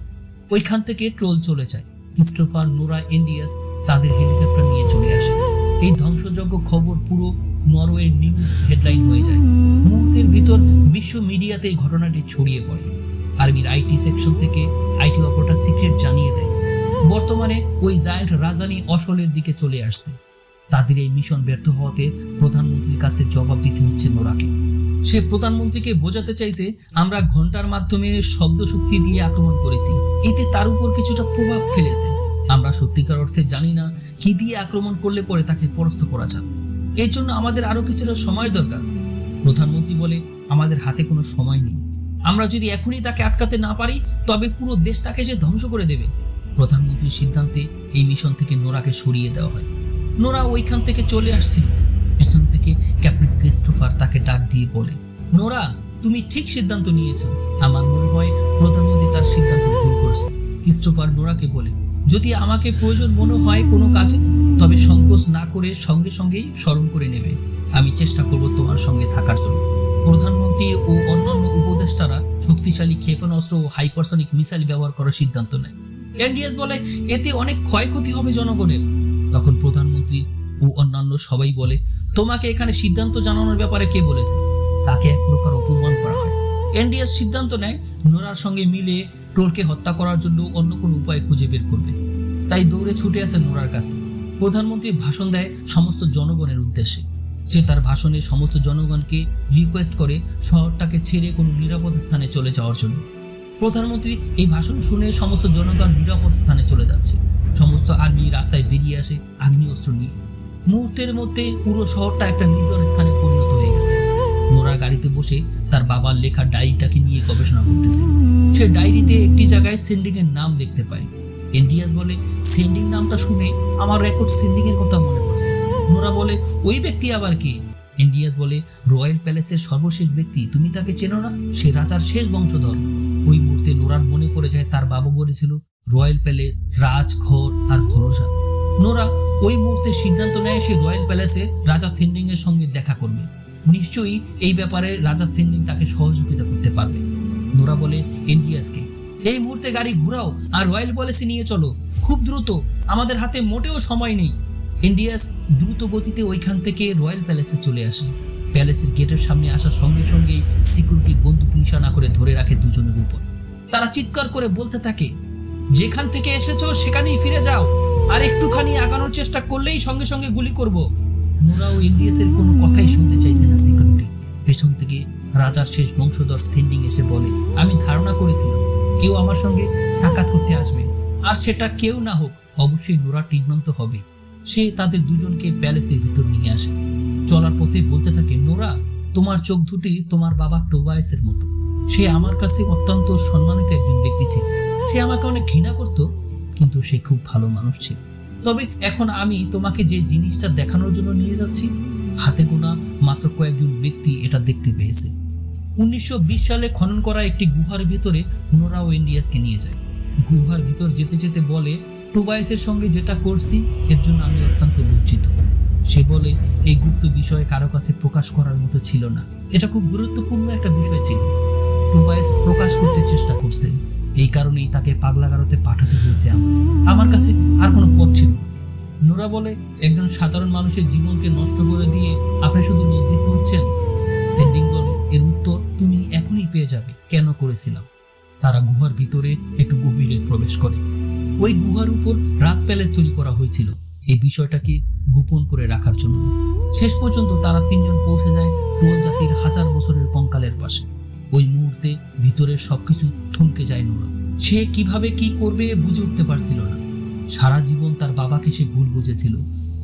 A: ওইখান থেকে ট্রোল চলে যায়। ক্রিস্টোফার, নোরা, এন্ডিয়াস তাদের হেলিকপ্টার নিয়ে চলে আসে। এই ধ্বংসযজ্ঞ খবর পুরো নরওয়ের নিউজ হেডলাইন হয়ে যায়। মুহূর্তের ভিতর বিশ্ব মিডিয়াতে এই ঘটনাটি ছড়িয়ে পড়ে। আর্মির আইটি সেকশন থেকে আইটি অপারেটর সিক্রেট জানিয়ে দেয় বর্তমানে ওই জায়ান্ট রাজধানী অসলের দিকে চলে আসছে। তাদের এই মিশন ব্যর্থ হওয়াতে প্রধানমন্ত্রীর কাছে জবাব দিতে হচ্ছে নোরাকে। সে প্রধানমন্ত্রীকে বোঝাতে চাইছে, আমরা ঘন্টার মাধ্যমে শব্দ শক্তি দিয়ে আক্রমণ করেছি, এতে তার উপর কিছুটা প্রভাব ফেলেছে। আমরা সত্যিকার অর্থে জানি না কি দিয়ে আক্রমণ করলে পরে তাকে পরাস্ত করা যাবে। এর জন্য আমাদের আরো কিছুটা সময় দরকার। প্রধানমন্ত্রী বলে, আমাদের হাতে কোনো সময় নেই। আমরা যদি এখনই তাকে আটকাতে না পারি তবে পুরো দেশটাকে সে ধ্বংস করে দেবে। প্রধানমন্ত্রীর সিদ্ধান্তে এই মিশন থেকে নোরাকে সরিয়ে দেওয়া হয়। নোরা ওইখান থেকে চলে আসছিল। পিছন থেকে ক্যাপ্টেন ক্রিস্টোফার তাকে ডাক দিয়ে বলে, নোরা, তুমি ঠিক সিদ্ধান্ত নিয়েছো। আমার মনে হয় প্রধানমন্ত্রী তার সিদ্ধান্ত ভুল করেছে। ক্রিস্টোফার নোরাকে বলে, যদি আমাকে প্রয়োজন মনে হয় কোনো কাজে, তবে সংকোচ না করে সঙ্গে সঙ্গেই স্মরণ করে নেবে। আমি চেষ্টা করব তোমার সঙ্গে থাকার জন্য। প্রধানমন্ত্রী ও অন্যান্য উপদেষ্টারা শক্তিশালী ক্ষেপণাস্ত্র ও হাইপারসনিক মিসাইল ব্যবহার করার সিদ্ধান্ত নেয়। এন্ডিয়াস বলে, এতে অনেক ক্ষয়ক্ষতি হবে জনগণের। তখন প্রধানমন্ত্রী ও অন্যান্য সবাই বলে, তোমাকে এখানে সিদ্ধান্ত জানানোর ব্যাপারে কে বলেছে? তাকে এক প্রকার অপমান করা হয়। এন্ডিয়াস সিদ্ধান্ত নেয় নোরার সঙ্গে মিলে ট্রোলকে হত্যা করার জন্য অন্য কোনো উপায় খুঁজে বের করবে। তাই দৌড়ে ছুটে আসে নোরার কাছে। প্রধানমন্ত্রী ভাষণ দেয় সমস্ত জনগণের উদ্দেশ্যে। সে তার ভাষণে সমস্ত জনগণকে রিকোয়েস্ট করে শহরটাকে ছেড়ে কোনো নিরাপদ স্থানে চলে যাওয়ার জন্য। প্রধানমন্ত্রী এই ভাষণ শুনে সমস্ত জনগণ নিরাপদ স্থানে চলে যাচ্ছে। সমস্ত আর্মি রাস্তায় বেরিয়ে আসে আগ্নেয়াস্ত্র নিয়ে। মুহূর্তের মধ্যে পুরো শহরটা একটা নির্জন স্থানে পরিণত হয়ে গেছে। নোরা গাড়িতে বসে তার বাবার লেখা ডায়েরিটাকে নিয়ে গবেষণা করতেছে। সে ডায়েরিতে একটি জায়গায় সেন্ডিং এর নাম দেখতে পায়। এন্ডিয়াস বলে, সেন্ডিং নামটা শুনে আমার রেকর্ড সেন্ডিং এর কথা মনে পড়ছে। নোরা বলে, ওই ব্যক্তি আবার কি? এন্ডিয়াস বলে, রয়্যাল প্যালেসের সর্বশেষ ব্যক্তি, তুমি তাকে চেনো না? সে রাজার শেষ বংশধর। ওই মুহূর্তে নোরার মনে পড়ে যায় তার বাবা বলেছিল, রয়্যাল প্যালেস, রাজঘর আর ভরসা। নোরা ওই মুহূর্তে সিদ্ধান্ত নেয় সে রয়্যাল প্যালেসে রাজা সেন্ডিং এর সঙ্গে দেখা করবে। নিশ্চয়ই এই ব্যাপারে রাজা সেন্ডিং তাকে সহযোগিতা করতে পারবে। নোরা বলে এন্ডিয়াসকে, এই মুহূর্তে গাড়ি ঘুরাও আর রয়্যাল প্যালেসে নিয়ে চলো, খুব দ্রুত, আমাদের হাতে মোটেও সময় নেই। এন্ডিয়াস দ্রুত গতিতে ওইখান থেকে রয়্যাল প্যালেসে চলে আসে। প্যালেসের গেটের সামনে আসার সঙ্গে সঙ্গেই সিকিউরিটি বন্দুক নিশানা করে ধরে রাখে দুজনের উপর। তারা চিৎকার করে বলতে থাকে, যেখান থেকে এসেছো সেখানেই ফিরে যাও, আর একটুখানি আগানোর চেষ্টা করলেই সঙ্গে সঙ্গে গুলি করব। নোরা ও এন্ডিয়াসের কোনো কথাই শুনতে চাইছে না সিকিউরিটি। পেছন থেকে রাজার শেষ বংশধর সেন্ডিং এসে বলে, আমি ধারণা করেছিলাম কেউ আমার সঙ্গে সাক্ষাৎ করতে আসবে, আর সেটা কেউ না হোক অবশ্যই নোরা টিগনন্ত হবে। সে তাদের দুজনকে প্যালেসের ভিতর নিয়ে আসে। চলার পথে বলতে থাকে, নোরা, তোমার চোখ দুটি তোমার বাবা টোবায়াসের মতো। সে আমার কাছে অত্যন্ত সম্মানিত একজন ব্যক্তি ছিল। সে আমাকে অনেক ঘৃণা করত, কিন্তু সে খুব ভালো মানুষ ছিল। তবে এখন আমি তোমাকে যে জিনিসটা দেখানোর জন্য নিয়ে যাচ্ছি, হাতে গোনা মাত্র কয়েকজন ব্যক্তি এটা দেখতে পেয়েছে। 1920 সালে খনন করা একটি গুহার ভিতরে নোরা ও এন্ডিয়াসকে নিয়ে যায়। গুহার ভিতর যেতে যেতে বলে, টোবায়াসের সঙ্গে যেটা করছি এর জন্য আমি অত্যন্ত লজ্জিত। সে বলে, এই গুপ্ত বিষয় কারো কাছে প্রকাশ করার মতো ছিল না, এটা খুব গুরুত্বপূর্ণ একটা বিষয় ছিল। টোবায়াস প্রকাশ করতে চেষ্টা করছে, এই কারণেই তাকে পাগলাগারোতে পাঠাতে হয়েছে। আমার কাছে আর কোনো পথ ছিল না। নোরা বলে, একজন সাধারণ মানুষের জীবনকে নষ্ট করে দিয়ে আপনি শুধু লজ্জিত হচ্ছেন? সেন্ডিং বলে, এর উত্তর তুমি এখনই পেয়ে যাবে, কেন করেছিলাম। তারা গুহার ভিতরে একটু গভীরে প্রবেশ করে। ওই গুহার উপর রাজ প্যালেস তৈরি করা হয়েছিল এই বিষয়টাকে গোপন করে রাখার জন্য। শেষ পর্যন্ত তারা তিনজন পৌঁছে যায় টোল জাতির 1000 বছরের কঙ্কালের পাশে। ওই মুহূর্তে ভিতরের সবকিছু থমকে যায় নোরা। সে কিভাবে কি করবে বুঝে উঠতে পারছিল না। সারা জীবন তার বাবাকে সে ভুল বুঝেছিল।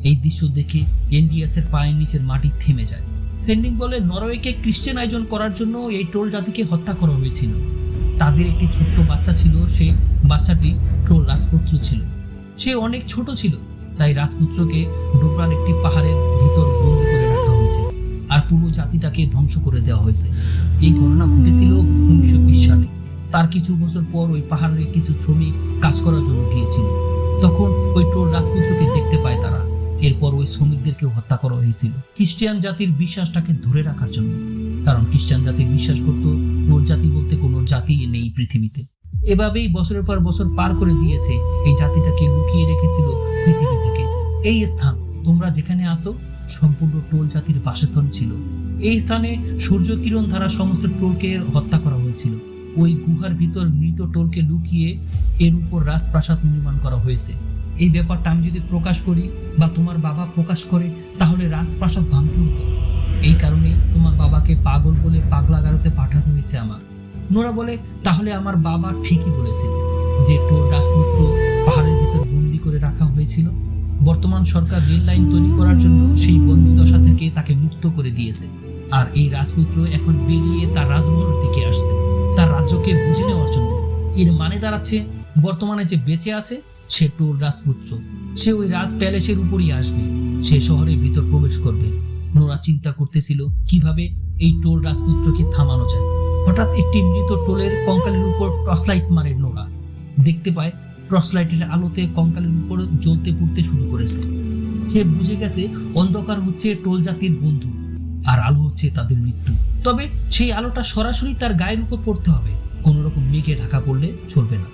A: এই দৃশ্য দেখে এন্ডিয়াসের পায়ের নিচের মাটি থেমে যায়। সেন্ডিং বলে, নরওয়েকে খ্রিস্টানাইজন করার জন্য এই ট্রোল জাতিকে হত্যা করা হয়েছিল। তাদের একটি ছোট্ট বাচ্চা ছিল, সেই বাচ্চাটি ট্রোল রাজপুত্র ছিল। সে অনেক ছোট ছিল, তাই রাজপুত্রকে ডোবরার একটি পাহাড়ের ভিতর বন্দী করে রাখা হয়েছে আর পুরো জাতিটাকে ধ্বংস করে দেওয়া হয়েছে। এই ঘটনা ঘটেছিল 1920 সালে। তার কিছু বছর পর ওই পাহাড়ে কিছু শ্রমিক কাজ করার জন্য গিয়েছিল। তখন ওই ট্রোল রাজপুত্রকে দেখতে পায় তারা। এরপর ওই শ্রমিকদেরকেও হত্যা করা হয়েছিল খ্রিস্টান জাতির বিশ্বাসটাকে ধরে রাখার জন্য। কারণ খ্রিস্টান জাতি বিশ্বাস করত ট্রোল জাতি বলতে কোনো জাতি নেই পৃথিবীতে। এভাবেই বছরের পর বছর পার করে দিয়েছে। এই জাতিটাকে লুকিয়ে রেখেছিল পৃথিবী থেকে। এই স্থান তোমরা যেখানে আসো সম্পূর্ণ টোল জাতির বাসস্থান ছিল। এই স্থানে সূর্য কিরণ দ্বারা সমস্ত টোলকে হত্যা করা হয়েছিল। ওই গুহার ভিতর মৃত টোলকে লুকিয়ে এর উপর রাজপ্রাসাদ নির্মাণ করা হয়েছে। এই ব্যাপারটা আমি যদি প্রকাশ করি বা তোমার বাবা প্রকাশ করে, তাহলে রাজপ্রাসাদ ভাঙতে হতো। এই কারণে তোমার বাবাকে পাগল বলে পাগলাগারোতে পাঠাতে হয়েছে আমার। নোরা বলে, তাহলে আমার বাবা ঠিকই বলেছিল যে টোল রাজপুত্র পাহাড়ের ভিতর বন্দি করে রাখা হয়েছিল। বর্তমান সরকার রেল লাইন তৈরি করার জন্য সেই বন্দি দশা থেকে তাকে মুক্ত করে দিয়েছে। আর এই রাজপুত্র এখন বেরিয়ে তার রাজমহলের দিকে আসছে, তার রাজ্যকে বুঝে নেওয়ার জন্য। এর মানে দাঁড়াচ্ছে বর্তমানে যে বেঁচে আছে সে টোল রাজপুত্র। সে ওই রাজ প্যালেসের উপরই আসবে, সে শহরের ভিতর প্রবেশ করবে। নোরা চিন্তা করতেছিল কিভাবে এই টোল রাজপুত্রকে থামানো যায়। হঠাৎ একটি মৃত টোলের কঙ্কালের উপর টর্চলাইট মারে নোরা। দেখতে পায় টর্চলাইটের আলোতে কঙ্কালের উপর জ্বলতে পুড়তে শুরু করেছে। সে বুঝে গেছে অন্ধকার হচ্ছে টোল জাতির বন্ধু আর আলো হচ্ছে তাদের মৃত্যু। তবে সেই আলোটা সরাসরি তার গায়ের উপর পড়তে হবে, কোন রকম মেঘে ঢাকা পড়লে চলবে না।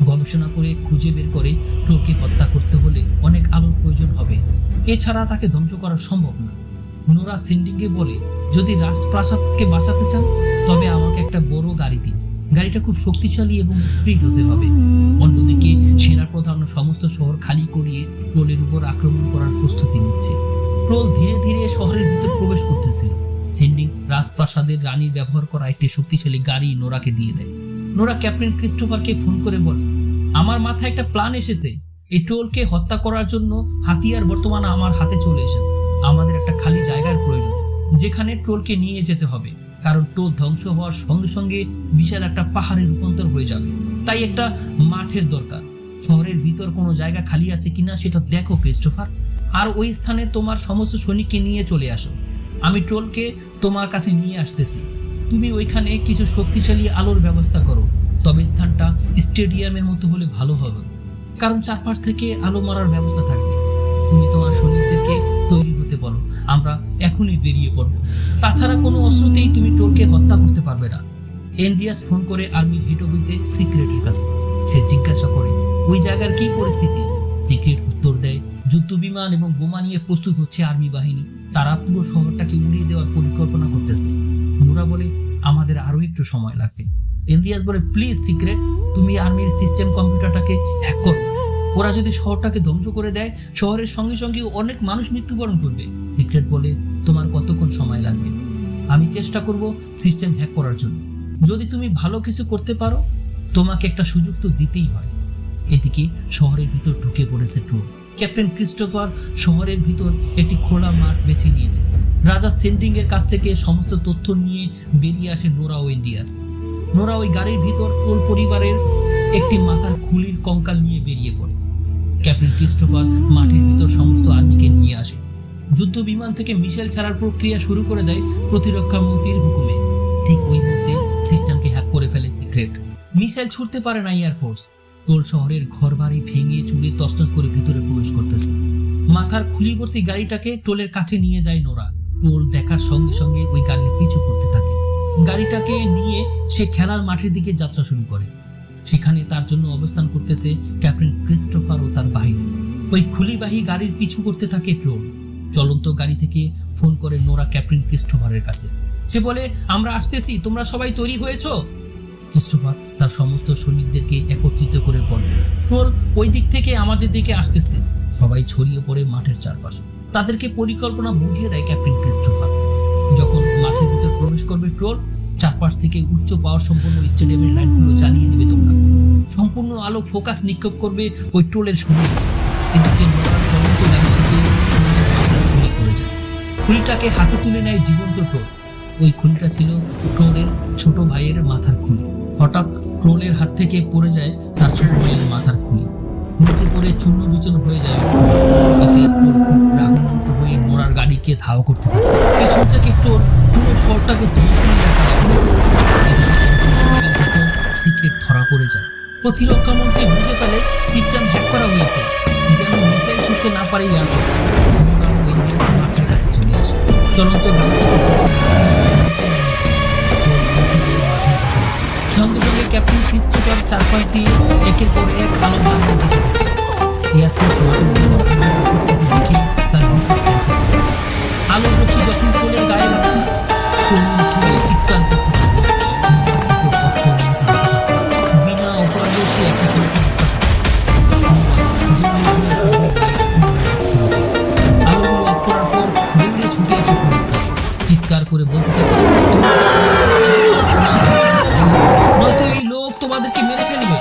A: গবেষণা করে খুঁজে বের করে টোলকে হত্যা করতে হলে অনেক আলোর প্রয়োজন হবে, এছাড়া তাকে ধ্বংস করা সম্ভব না। নোরা সেন্ডিংকে বলে, যদি রাজপ্রাসাদকে বাঁচাতে চান তবে আমাকে একটা বড় গাড়ি দিন। গাড়িটা খুব শক্তিশালী এবং স্পিড হতে হবে। অন্যদিকে সেনাপ্রধান সমস্ত শহর খালি করিয়ে ট্রোলের উপর আক্রমণ করার প্রস্তুতি নিচ্ছে। ট্রোল ধীরে ধীরে শহরের ভিতর প্রবেশ করতেছিল। সেন্ডিং রাজপ্রাসাদের রানীর ব্যবহার করা একটি শক্তিশালী গাড়ি নোরাকে দিয়ে দেয়। নোরা ক্যাপ্টেন ক্রিস্টোফারকে ফোন করে বলে, আমার মাথায় একটা প্ল্যান এসেছে। এই ট্রোলকে হত্যা করার জন্য হাতিয়ার বর্তমানে আমার হাতে চলে এসেছে। আমাদের একটা খালি জায়গার প্রয়োজন যেখানে ট্রোলকে নিয়ে যেতে হবে, কারণ টোল ধ্বংস হওয়ার সঙ্গে সঙ্গে বিশাল একটা পাহাড়ে রূপান্তর হয়ে যাবে। তাই একটা মাঠের দরকার। শহরের ভিতর কোনো জায়গা খালি আছে কিনা সেটা দেখো ক্রিস্টোফার। আর ওই স্থানে তোমার সমস্ত সৈনিককে নিয়ে চলে আসো। আমি ট্রোলকে তোমার কাছে নিয়ে আসতেছি। তুমি ওইখানে কিছু শক্তিশালী আলোর ব্যবস্থা করো, তবে স্থানটা স্টেডিয়ামের মতো হলে ভালো হবে, কারণ চারপাশ থেকে আলো মারার ব্যবস্থা থাকবে। তুমি তোমার সৈনিকদেরকে তৈরি হতে বলো, আমরা এখনই বেরিয়ে পড়বো। তাছাড়া কোনো অস্ত্রতেই তুমি ট্রোলকে হত্যা করতে পারবে না। এন্ড্রিয়াস ফোন করে আর্মির হেড অফিসে সিক্রেটের কাছে। সে জিজ্ঞাসা করে ওই জায়গার কি পরিস্থিতি। সিক্রেট উত্তর দেয়, যুদ্ধ বিমান এবং বোমা নিয়ে প্রস্তুত হচ্ছে আর্মি বাহিনী। তারা পুরো শহরটাকে উড়িয়ে দেওয়ার পরিকল্পনা করতেছে। নোরা বলে আমাদের আরো একটু সময় লাগবে। এন্ড্রিয়াস বলে প্লিজ সিক্রেট, তুমি আর্মির সিস্টেম কম্পিউটারটাকে হ্যাক করো। ওরা যদি শহরটাকে ধ্বংস করে দেয়, শহরের সঙ্গে সঙ্গে অনেক মানুষ মৃত্যুবরণ করবে। সিক্রেট বলে তোমার কতক্ষণ সময় লাগবে? আমি চেষ্টা করব সিস্টেম হ্যাক করার জন্য। যদি তুমি ভালো কিছু করতে পারো, তোমাকে একটা সুযোগ তো দিতেই হয়। এদিকে শহরের ভিতর ঢুকে পড়েছে ট্রোল। ক্যাপ্টেন ক্রিস্টোফার শহরের ভিতর একটি খোলা মাঠ বেছে নিয়েছে। রাজা সেন্ডিং এর কাছ থেকে সমস্ত তথ্য নিয়ে বেরিয়ে আসে নোরা ও এন্ড্রিয়াস। নোরা ওই গাড়ির ভিতর ট্রোল পরিবারের একটি মাথার খুলির কঙ্কাল নিয়ে বেরিয়ে পড়ে। ক্যাপ্টেন ক্রিস্টোফার মাঠের ভিতর সমস্ত আর্মিকে নিয়ে আসে। যুদ্ধ বিমান থেকে মিসাইল ছাড়ার প্রক্রিয়া শুরু করে দেয় প্রতিরক্ষা মন্ত্রীর হুকুমে। ঠিক ওই মুহূর্তে সিস্টেমকে হ্যাক করে ফেলে সিক্রেট। মিসাইল ছুটতে পারে না এয়ারফোর্স। টোল শহরের ঘরবাড়ি ভেঙে চুরে তছনছ করে ভিতরে প্রবেশ করতেছে। মাথার খুলিবর্তী গাড়িটাকে টোলের কাছে নিয়ে যায় নোরা। টোল দেখার সঙ্গে সঙ্গে ওই গাড়ির পিছু করতে থাকে। গাড়িটাকে নিয়ে সে খেলার মাঠের দিকে যাত্রা শুরু করে। সেখানে তার জন্য অবস্থান করতেছে ক্যাপ্টেন ক্রিস্টোফার ও তার বাহিনী। ওই খুলিবাহী গাড়ির পিছু করতে থাকে টোল। চলন্ত গাড়ি থেকে ফোন করে নোরা ক্যাপ্টেন ক্রিস্টোফারের কাছে। সে বলে আমরা আসতেছি, তোমরা সবাই তৈরি হয়েছো? ক্রিস্টোফার তার সমস্ত সৈনিকদেরকে একত্রিত করে বলে ট্রোল ওই দিক থেকে আমাদের দিকে আসতেছে। সবাই ছড়িয়ে পড়ে মাঠের চারপাশে। তাদেরকে পরিকল্পনা বুঝিয়ে দেয় ক্যাপ্টেন ক্রিস্টোফার। যখন মাঠের ভিতর প্রবেশ করবে ট্রোল, চারপাশ থেকে উচ্চ পাওয়ার সম্পন্ন স্টেডিয়ামের লাইটগুলো জ্বালিয়ে দেবে তোমরা। সম্পূর্ণ আলো ফোকাস নিক্ষেপ করবে ওই ট্রোলের শরীরে। এদিকে নোরার চলন্ত গাড়ি থেকে খুলি পড়ে যায়। খুলিটাকে হাতে তুলে নেয় জীবন্ত ট্রোল। ওই খুলিটা ছিল ট্রোলের ছোট ভাইয়ের মাথার খুলি। হঠাৎ ট্রোলের হাত থেকে পড়ে যায় তার ছোট ভাইয়ের মাথার খুলি। নিচে পড়ে চূর্ণ বিচূর্ণ হয়ে যায়। এতে ট্রোল খুব রাগান্বিত হয়ে নোরার গাড়িকে ধাওয়া করতে থাকে। পেছন থেকে ট্রোল পুরো শহরটাকে ধ্বংস নিয়ে চালায়। এদিকে ভেতর সিক্রেট ধরা পড়ে যায়। প্রতিরক্ষা মন্ত্রী বুঝে ফেলে সিস্টেম হ্যাক করা হয়েছে, যেন মিসাইল ছুটতে না পারে এয়ারপোর্ট। মাঠের কাছে চলে আসে। চলন্ত গাড়ি থেকে সঙ্গে সঙ্গে ক্যাপ্টেন ক্রিস্টোফার চারপাশ দিয়ে একের পর এক আলো দান করতে থাকে। এয়ারফোর্স মাঠের উপস্থিতি দেখে তার বিদ্যুৎ ক্যান্সেল করে। আলোর রশ্মি যখন ট্রোলের গায়ে লাগছে, ট্রোল চিৎকার করতে থাকে। কষ্ট বিনা অপরাধে সে একটা আলোগুলো অফ করার পর দৌড়ে ছুটে এসে চিৎকার করে বলতে থাকে নয়তো এই লোক তোমাদেরকে মেরে ফেলবে।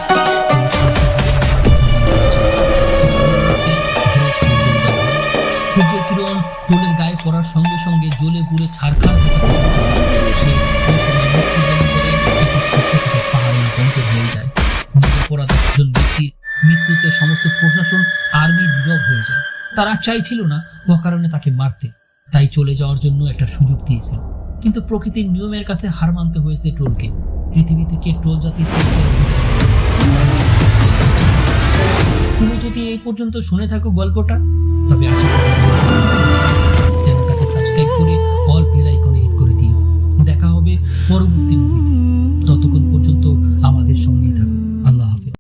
A: সূর্যের কিরণ টোলের গায়ে পড়ার সঙ্গে সঙ্গে জ্বলে পুড়ে ছারখার হতে থাকে। সে ওই সময় মৃত্যুবরণ করে একটি ছোট্ট ছোট পাহাড়ের গন্তব্য হয়ে যায়। নিরপরাধ একজন ব্যক্তির মৃত্যুতে সমস্ত প্রশাসন আর্মি নীরব হয়ে যায়। তারা চাইছিল না অকারণে তাকে মারতে, তাই চলে যাওয়ার জন্য একটা সুযোগ দিয়েছিল। কিন্তু প্রকৃতির নিয়মের কাছে হার মানতে হয়েছে ট্রোলকে। পৃথিবী থেকে ট্রোল জাতির তুমি যদি এই পর্যন্ত শুনে থাকো গল্পটা, তবে আশা করি চ্যানেলটাকে সাবস্ক্রাইব করে অল বেল আইকন